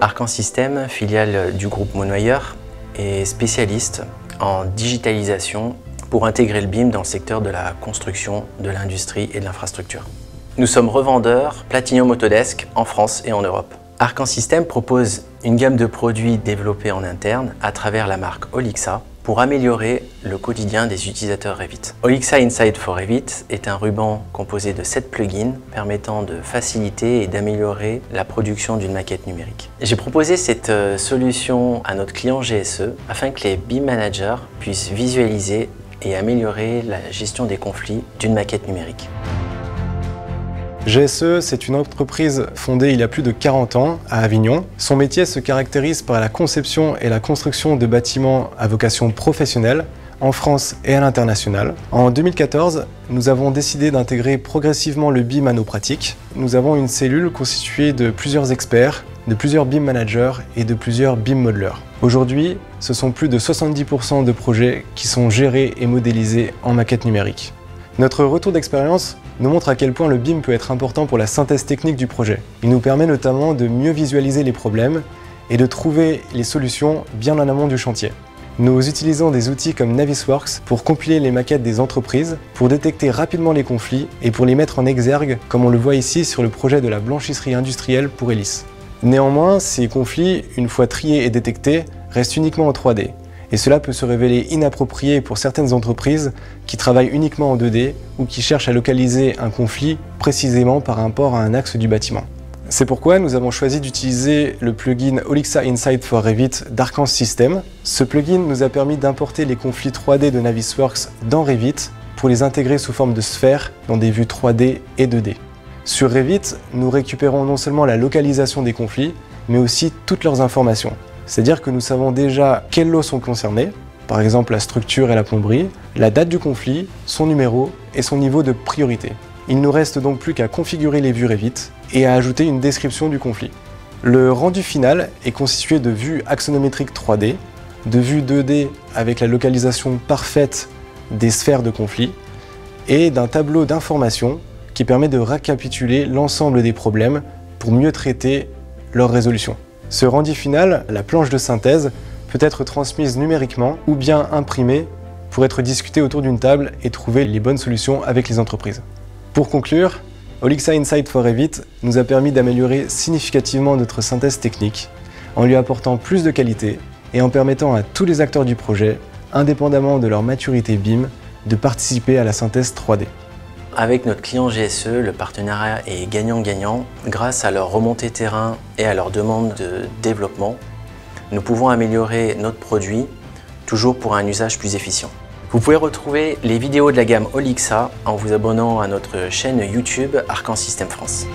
Arcan System, filiale du groupe Monoyer, est spécialiste en digitalisation pour intégrer le BIM dans le secteur de la construction, de l'industrie et de l'infrastructure. Nous sommes revendeurs Platinum Autodesk en France et en Europe. Arcan System propose une gamme de produits développés en interne à travers la marque Olixa pour améliorer le quotidien des utilisateurs Revit. Olixa Inside for Revit est un ruban composé de 7 plugins permettant de faciliter et d'améliorer la production d'une maquette numérique. J'ai proposé cette solution à notre client GSE afin que les BIM managers puissent visualiser et améliorer la gestion des conflits d'une maquette numérique. GSE, c'est une entreprise fondée il y a plus de 40 ans à Avignon. Son métier se caractérise par la conception et la construction de bâtiments à vocation professionnelle en France et à l'international. En 2014, nous avons décidé d'intégrer progressivement le BIM à nos pratiques. Nous avons une cellule constituée de plusieurs experts, de plusieurs BIM managers et de plusieurs BIM modeleurs. Aujourd'hui, ce sont plus de 70% de projets qui sont gérés et modélisés en maquette numérique. Notre retour d'expérience nous montre à quel point le BIM peut être important pour la synthèse technique du projet. Il nous permet notamment de mieux visualiser les problèmes et de trouver les solutions bien en amont du chantier. Nous utilisons des outils comme Navisworks pour compiler les maquettes des entreprises, pour détecter rapidement les conflits et pour les mettre en exergue, comme on le voit ici sur le projet de la blanchisserie industrielle pour Elis. Néanmoins, ces conflits, une fois triés et détectés, restent uniquement en 3D. Et cela peut se révéler inapproprié pour certaines entreprises qui travaillent uniquement en 2D ou qui cherchent à localiser un conflit précisément par rapport à un axe du bâtiment. C'est pourquoi nous avons choisi d'utiliser le plugin Olixa Inside for Revit d'Arcan System. Ce plugin nous a permis d'importer les conflits 3D de Navisworks dans Revit pour les intégrer sous forme de sphères dans des vues 3D et 2D. Sur Revit, nous récupérons non seulement la localisation des conflits, mais aussi toutes leurs informations. C'est-à-dire que nous savons déjà quels lots sont concernés, par exemple la structure et la plomberie, la date du conflit, son numéro et son niveau de priorité. Il ne nous reste donc plus qu'à configurer les vues Revit et à ajouter une description du conflit. Le rendu final est constitué de vues axonométriques 3D, de vues 2D avec la localisation parfaite des sphères de conflit et d'un tableau d'informations qui permet de récapituler l'ensemble des problèmes pour mieux traiter leur résolution. Ce rendu final, la planche de synthèse, peut être transmise numériquement ou bien imprimée pour être discutée autour d'une table et trouver les bonnes solutions avec les entreprises. Pour conclure, Olixa Inside for Revit nous a permis d'améliorer significativement notre synthèse technique en lui apportant plus de qualité et en permettant à tous les acteurs du projet, indépendamment de leur maturité BIM, de participer à la synthèse 3D. Avec notre client GSE, le partenariat est gagnant-gagnant. Grâce à leur remontée terrain et à leur demande de développement, nous pouvons améliorer notre produit, toujours pour un usage plus efficient. Vous pouvez retrouver les vidéos de la gamme Olixa en vous abonnant à notre chaîne YouTube Arcan System France.